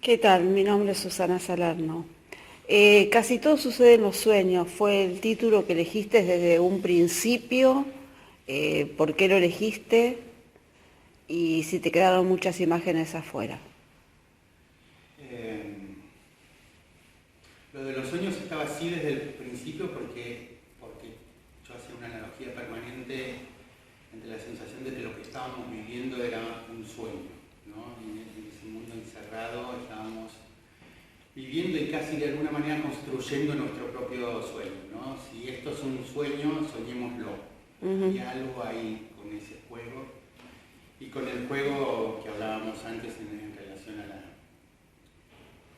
¿Qué tal? Mi nombre es Susana Salerno. Casi todo sucede en los sueños. ¿Fue el título que elegiste desde un principio? ¿Por qué lo elegiste? Y si te quedaron muchas imágenes afuera. Eh, lo de los sueños estaba así desde el principio porque yo hacía una analogía permanente entre la sensación de que lo que estábamos viviendo era un sueño, ¿no? En ese mundo encerrado estábamos viviendo y casi de alguna manera construyendo nuestro propio sueño, ¿no? Si esto es un sueño, soñémoslo. Y algo ahí con ese juego y con el juego que hablábamos antes en relación a la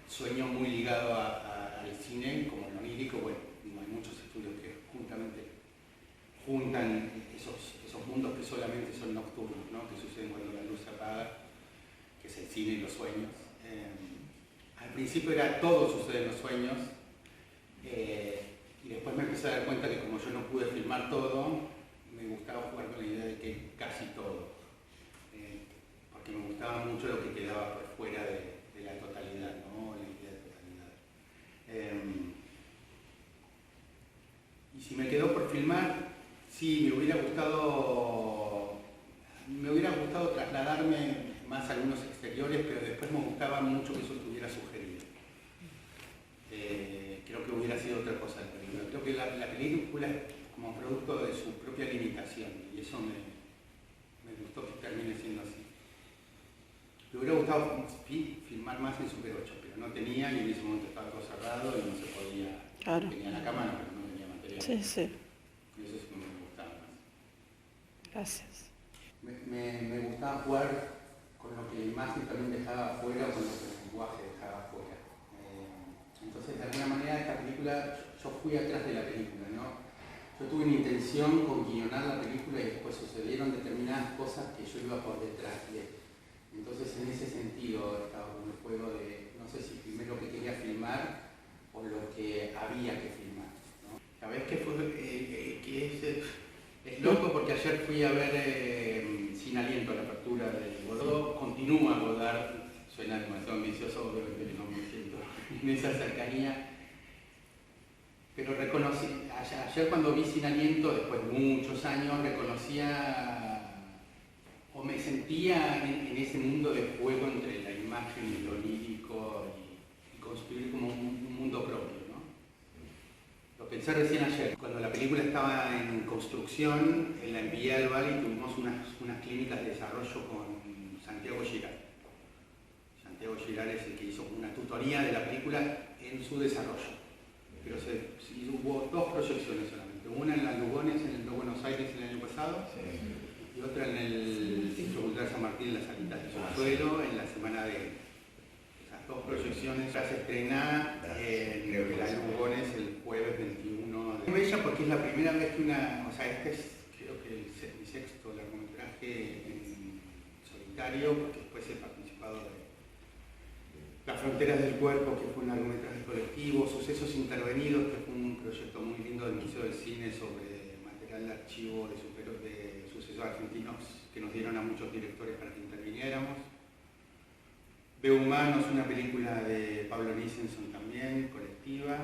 sueño muy ligado al cine, como el onírico. Bueno, hay muchos estudios que justamente juntan esos mundos que solamente son nocturnos, ¿no? Que suceden cuando la luz se apaga, que es el cine y los sueños. Al principio era todo sucede en los sueños, y después me empecé a dar cuenta que como yo no pude filmar todo, me gustaba jugar con la idea de que casi todo, porque me gustaba mucho lo que quedaba por fuera de la totalidad, ¿no? La idea de totalidad. Y si me quedó por filmar, sí, me hubiera gustado trasladarme más a algunos exteriores, pero después me gustaba mucho que eso estuviera sugerido. Creo que hubiera sido otra cosa la película. Creo que la película es como producto de su propia limitación, y eso me gustó que termine siendo así. Me hubiera gustado filmar más en Super 8, pero no tenía, y en ese momento estaba todo cerrado y no se podía. Claro. Tenía la cámara, pero no tenía material. Sí, sí. Y eso es lo que me gustaba más. Gracias. Me gustaba jugar con lo que la imagen también dejaba afuera o con lo que el lenguaje dejaba afuera. Entonces, de alguna manera, esta película, yo fui atrás de la película, ¿no? Yo tuve una intención con guionar la película y después sucedieron determinadas cosas que yo iba por detrás de. Entonces, en ese sentido, estaba con el juego de, no sé si filmé lo que quería filmar o lo que había que filmar, ¿no? ¿Sabés qué fue? Es loco porque ayer fui a ver Sin Aliento, la apertura de Godot. Continúa Godard, suena demasiado ambicioso, obviamente que no me siento en esa cercanía. Pero reconocí, ayer cuando vi Sin Aliento, después de muchos años, reconocía o me sentía en ese mundo de juego entre la imagen y lo lírico y construir como un mundo propio, ¿no? Lo pensé recién ayer, cuando la película estaba en construcción, la envié al Valle y tuvimos unas clínicas de desarrollo con Santiago Giral. Santiago Giral es el que hizo una tutoría de la película en su desarrollo. Pero hubo dos proyecciones solamente, una en las Lugones, en el Buenos Aires el año pasado, y otra en el Centro Cultural San Martín, en las salitas de Subsuelo, en la semana de esas dos proyecciones. Ya se estrena en las Lugones el jueves 21 de bella, porque es la primera vez que este es creo que mi sexto largometraje en solitario, porque después he participado de Las Fronteras del Cuerpo, que fue un largometraje colectivo, Sucesos Intervenidos, que fue un proyecto muy lindo del Museo del Cine sobre material de archivo de sucesos argentinos que nos dieron a muchos directores para que interviniéramos. Veo Humanos, una película de Pablo Nissenson también, colectiva,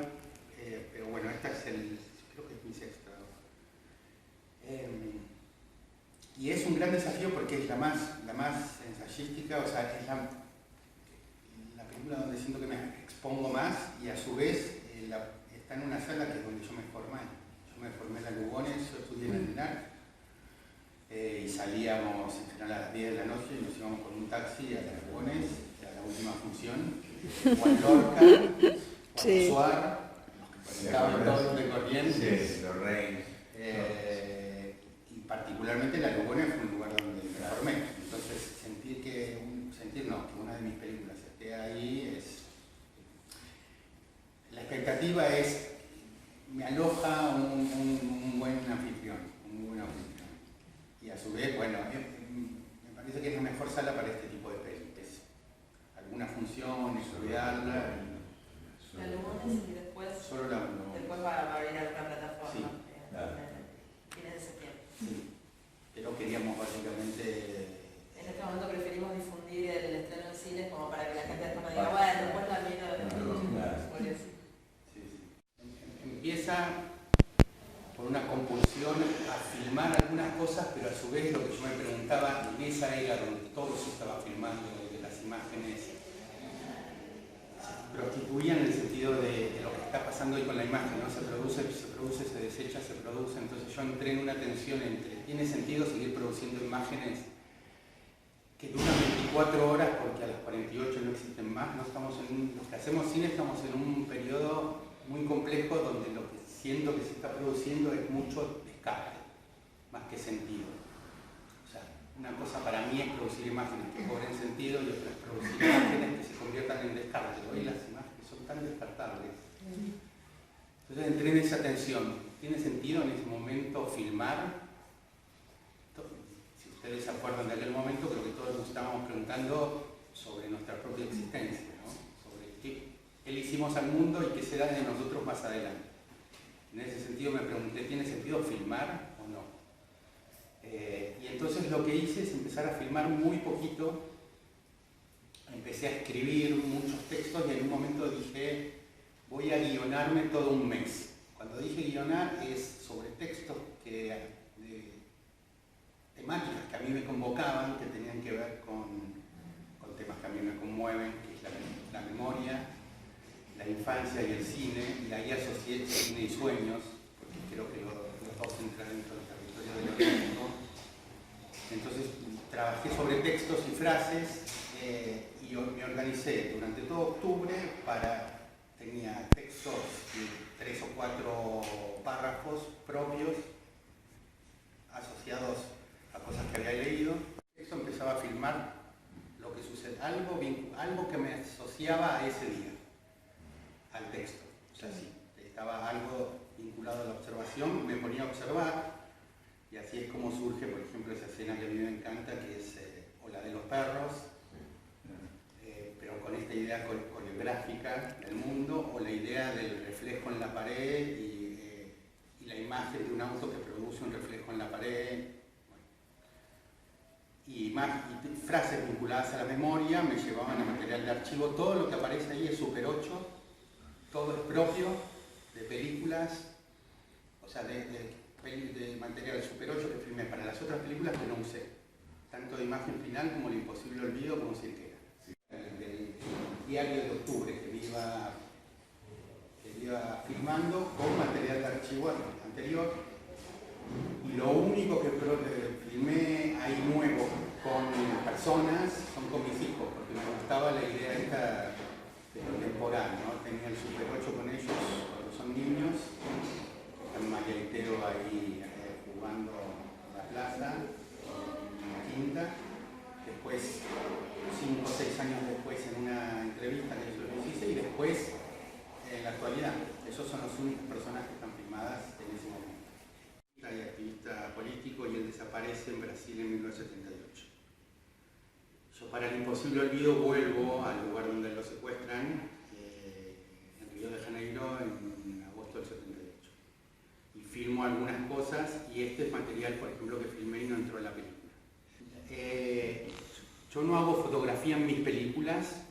pero bueno, esta creo que es mi sexta. Y es un gran desafío porque es la más ensayística, o sea, es la película donde siento que me expongo más, y a su vez está en una sala que es donde yo me formé. Yo me formé en la Lugones, yo estudié en el ENAC, y salíamos en general a las 10 de la noche y nos íbamos con un taxi a las Lugones, a la última función, o a Lorca, o a Suar, los que estaban todos de Corrientes. Sí, los reyes. Y particularmente la Lugones fue un lugar donde me formé. Entonces que una de mis películas esté ahí es. La expectativa es, me aloja un buen anfitrión, y a su vez, bueno, me parece que es la mejor sala para este tipo de películas. Alguna función, estudiarla. La Lugones y después. Solo la Lugones. Después va a ir a otra plataforma. Sí. Fines de septiembre. Sí. Pero queríamos básicamente. En este momento preferimos difundir el estreno en cines como para que la gente después no diga, bueno, esa era donde todo se estaba filmando, donde las imágenes se prostituían en el sentido de lo que está pasando hoy con la imagen, ¿no? Se produce, se desecha, se produce. Entonces yo entré en una tensión entre, ¿tiene sentido seguir produciendo imágenes que duran 24 horas porque a las 48 no existen más? No estamos los que hacemos cine estamos en un periodo muy complejo donde lo que siento que se está produciendo es mucho escape, más que sentido. O sea, una cosa para mí es producir imágenes que cobren sentido y otra es producir imágenes que se conviertan en descarte. Hoy las imágenes son tan descartables. Entonces entré en esa tensión. ¿Tiene sentido en ese momento filmar? Si ustedes se acuerdan de aquel momento, creo que todos nos estábamos preguntando sobre nuestra propia existencia, ¿no? Sobre qué le hicimos al mundo y qué será de nosotros más adelante. En ese sentido me pregunté, ¿tiene sentido filmar o no? Y entonces lo que hice es empezar a filmar muy poquito, empecé a escribir muchos textos y en un momento dije, voy a guionarme todo un mes. Cuando dije guionar es sobre textos de temáticas que a mí me convocaban, que tenían que ver con temas que a mí me conmueven, que es la memoria, la infancia y el cine, y ahí asocié cine y sueños, porque creo que los dos entran dentro del territorio de lo técnico. Entonces trabajé sobre textos y frases y me organicé durante todo octubre tenía textos de 3 o 4 párrafos propios asociados a cosas que había leído. Esto empezaba a filmar lo que sucede, algo que me asociaba a ese día, al texto. O sea, si estaba algo vinculado a la observación, me ponía a observar, y así es como surge, por ejemplo, esa escena que a mí me encanta, que es o la de los perros, pero con esta idea coreográfica del mundo, o la idea del reflejo en la pared y la imagen de un auto que produce un reflejo en la pared. Y frases vinculadas a la memoria me llevaban a material de archivo. Todo lo que aparece ahí es Super 8, todo es propio de películas, o sea, de material Super 8 que filmé para las otras películas que no usé, tanto de Imagen Final como El Imposible Olvido como Cirquera. Del diario de octubre que me iba filmando con material de archivo anterior, y lo único que filmé ahí nuevo con personas son con mis hijos, porque me gustaba la idea esta de lo temporal, ¿no? Tenía el Super 8 con ellos cuando son niños, están María y Teo ahí jugando en la plaza, en la quinta. Después, 5 o 6 años después, en una entrevista que yo les hice, y después en la actualidad. Esos son los únicos personajes que están filmadas en ese momento. Hay activista político y él desaparece en Brasil en 1978. Yo para El Imposible Olvido vuelvo al lugar donde lo secuestran, en Río de Janeiro, en agosto del 78. Y filmo algunas cosas, y este es material, por ejemplo, que filmé y no entró en la película. Yo no hago fotografía en mis películas,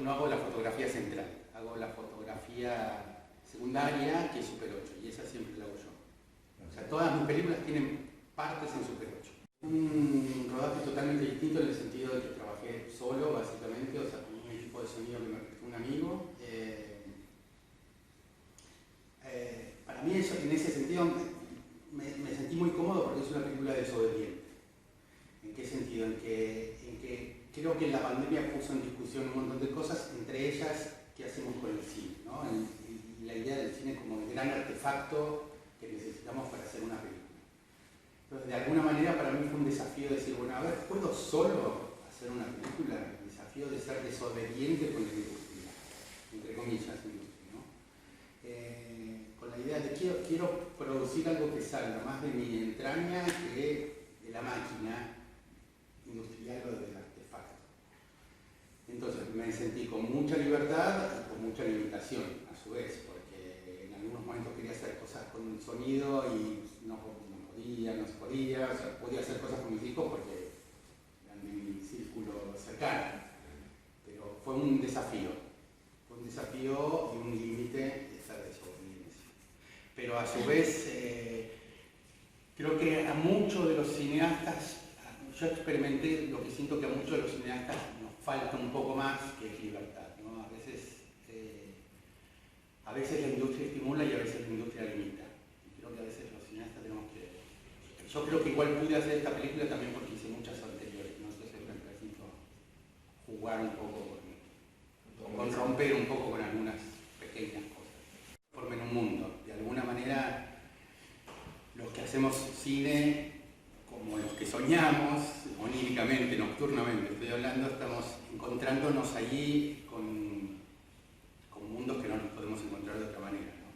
no hago la fotografía central, hago la fotografía secundaria, que es Super 8, y esa siempre la hago yo. O sea, todas mis películas tienen partes en Super 8. Un rodaje totalmente distinto en el sentido de que trabajé solo, básicamente, o sea, con un equipo de sonido que me prestó un amigo. Para mí eso, en ese sentido me sentí muy cómodo porque es una película desobediente. ¿En qué sentido? En que creo que la pandemia puso en discusión un montón de cosas, entre ellas qué hacemos con el cine, ¿no? Y la idea del cine como el gran artefacto que necesitamos para hacer una película. Entonces, de alguna manera para mí fue un desafío decir, bueno, a ver, ¿puedo solo hacer una película? El desafío de ser desobediente con la industria, entre comillas, industria, ¿no? Con la idea de quiero producir algo que salga más de mi entraña que de la máquina industrial o del artefacto. Entonces me sentí con mucha libertad y con mucha limitación a su vez, porque en algunos momentos quería hacer cosas con sonido y no se podía, o sea, podía hacer cosas con mis hijos porque eran de mi círculo cercano, pero fue un desafío y un límite esa desobediencia. Pero a su vez creo que a muchos de los cineastas, yo experimenté lo que siento que a muchos de los cineastas nos falta un poco más, que es libertad, ¿no? A veces la industria estimula y a veces la industria limita. Y creo que a veces los cineastas tenemos que... Yo creo que igual pude hacer esta película también porque hice muchas anteriores, ¿no? Entonces me permito jugar un poco con romper un poco con algunas pequeñas cosas. Formen un mundo. De alguna manera, los que hacemos cine, como los que soñamos, oníricamente, nocturnamente, estoy hablando, estamos encontrándonos allí con mundos que no nos podemos encontrar de otra manera, ¿no?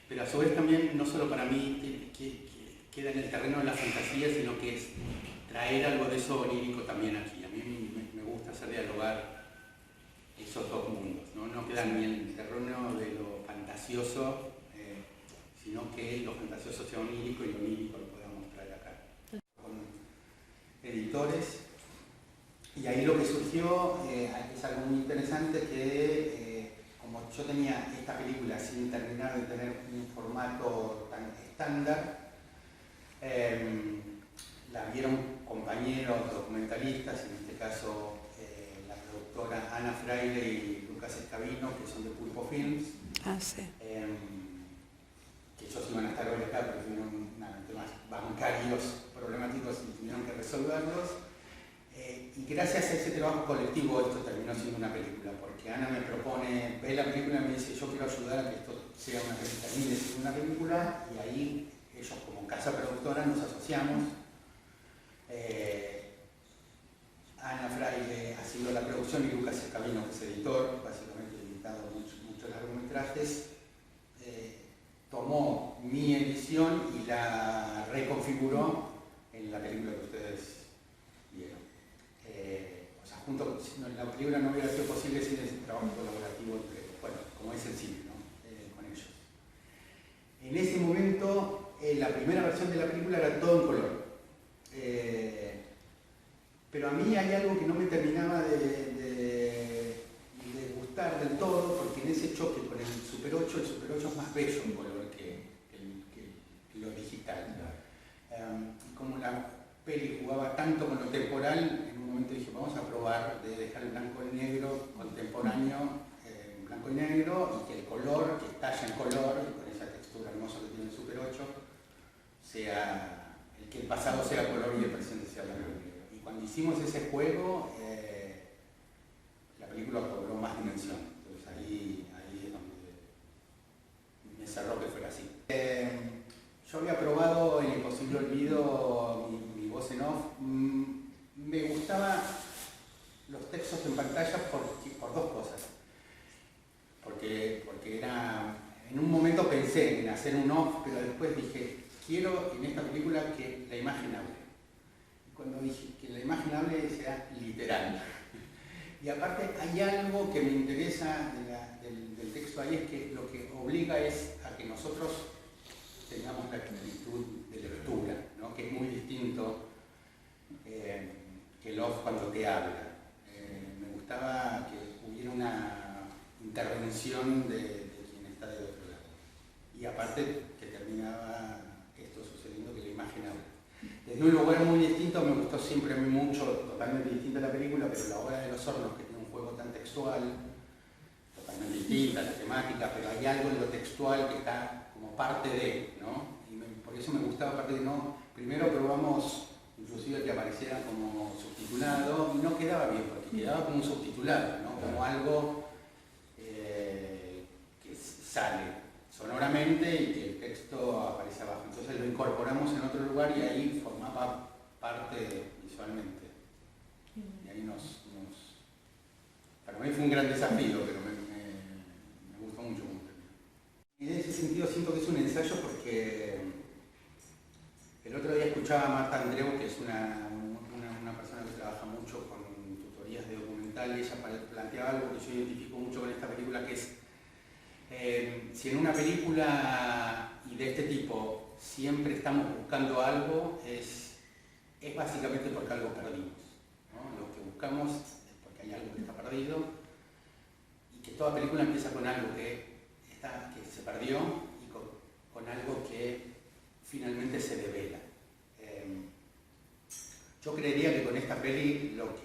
Pero a su vez también, no solo para mí, que queda en el terreno de la fantasía, sino que es traer algo de eso onírico también aquí. A mí me gusta hacer dialogar esos dos mundos, ¿no? No queda ni en el terreno de lo fantasioso, sino que lo fantasioso sea onírico y lo onírico lo podamos traer acá. Con editores, y ahí lo que surgió es algo muy interesante que como yo tenía esta película sin terminar de tener un formato tan estándar, la vieron compañeros documentalistas, en este caso la productora Ana Fraile y Lucas Escabino, que son de Pulpo Films. Ah, sí. Que ellos iban a estar hoy acá, pero tuvieron temas bancarios problemáticos y tuvieron que resolverlos. Y gracias a ese trabajo colectivo esto terminó siendo una película, porque Ana me propone, ve la película y me dice, yo quiero ayudar a que esto sea una película, termine siendo una película, y ahí ellos como casa productora nos asociamos. Ana Fraile ha sido la producción y Lucas Escabino, que es editor, básicamente editado muchos largometrajes, tomó mi edición y la reconfiguró en la película que ustedes vieron. O sea, la película no hubiera sido posible sin ese trabajo colaborativo entre, bueno, como es el cine, ¿no? Con ellos. En ese momento, la primera versión de la película era todo en color. Pero a mí hay algo que no me terminaba de gustar del todo, porque en ese choque con el Super 8 es más bello en color que lo digital. Como la peli jugaba tanto con lo temporal, en un momento dije, vamos a probar de dejar el blanco y negro contemporáneo en blanco y negro, y que el color, que estalla en color, con esa textura hermosa que tiene el Super 8, sea que el pasado sea color y el presente sea blanco y negro. Y cuando hicimos ese juego, la película cobró más dimensión. Entonces ahí es donde me cerró que fuera así. Yo había probado El Imposible Olvido, mi voz en off. Me gustaban los textos en pantalla por dos cosas. Porque en un momento pensé en hacer un off, pero después dije, quiero en esta película que la imagen hable. Y cuando dije que la imagen hable sea literal. Y aparte hay algo que me interesa del texto ahí, es que lo que obliga es a que nosotros tengamos la actitud de lectura, ¿no? Que es muy distinto que el off cuando te habla. Me gustaba que hubiera una intervención de quien está del otro lado. Y aparte que terminaba esto sucediendo, que la imagen habla. Desde un lugar muy distinto, me gustó siempre mucho, totalmente distinta la película, pero La Hora de los Hornos, que tiene un juego tan textual, totalmente distinta la temática, pero hay algo en lo textual que está como parte de, ¿no? Y por eso me gustaba, aparte de no, primero probamos inclusive que apareciera como subtitulado, y no quedaba bien, porque quedaba como un subtitulado, ¿no? Como algo que sale sonoramente y que el texto aparece abajo. Entonces lo incorporamos en otro lugar y ahí formaba parte visualmente. Y ahí para mí fue un gran desafío, pero me gustó mucho. Y en ese sentido siento que es un ensayo porque el otro día escuchaba a Marta Andreu, que es una persona que trabaja mucho con tutorías de documental, y ella planteaba algo que yo identifico mucho con esta película, que es si en una película y de este tipo siempre estamos buscando algo, es básicamente porque algo perdimos, ¿no? Lo que buscamos es porque hay algo que está perdido, y que toda película empieza con algo que se perdió y con algo que finalmente se devela. Yo creería que con esta peli lo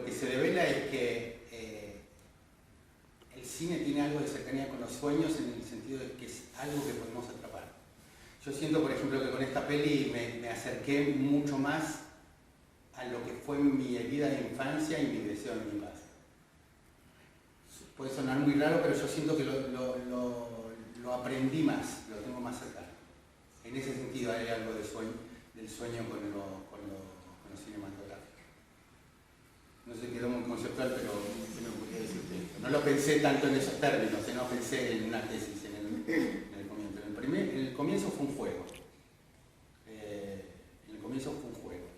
que se revela es que el cine tiene algo de cercanía con los sueños en el sentido de que es algo que podemos atrapar. Yo siento, por ejemplo, que con esta peli me acerqué mucho más a lo que fue mi vida de infancia y mi deseo en mi infancia. Puede sonar muy raro, pero yo siento que lo aprendí más, lo tengo más cercano. En ese sentido hay algo del sueño con lo cinematográfico. No sé, quedó muy conceptual, pero no podría decirte esto. No lo pensé tanto en esos términos, no pensé en una tesis en el comienzo. En el comienzo fue un juego.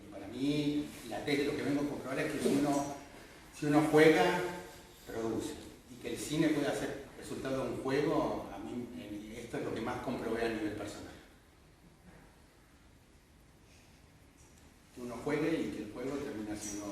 Y para mí, la tesis, lo que vengo a comprobar es que si uno juega, produce. Y que el cine pueda ser resultado de un juego, a mí esto es lo que más comprobé a nivel personal. Que uno juegue y que el juego termina siendo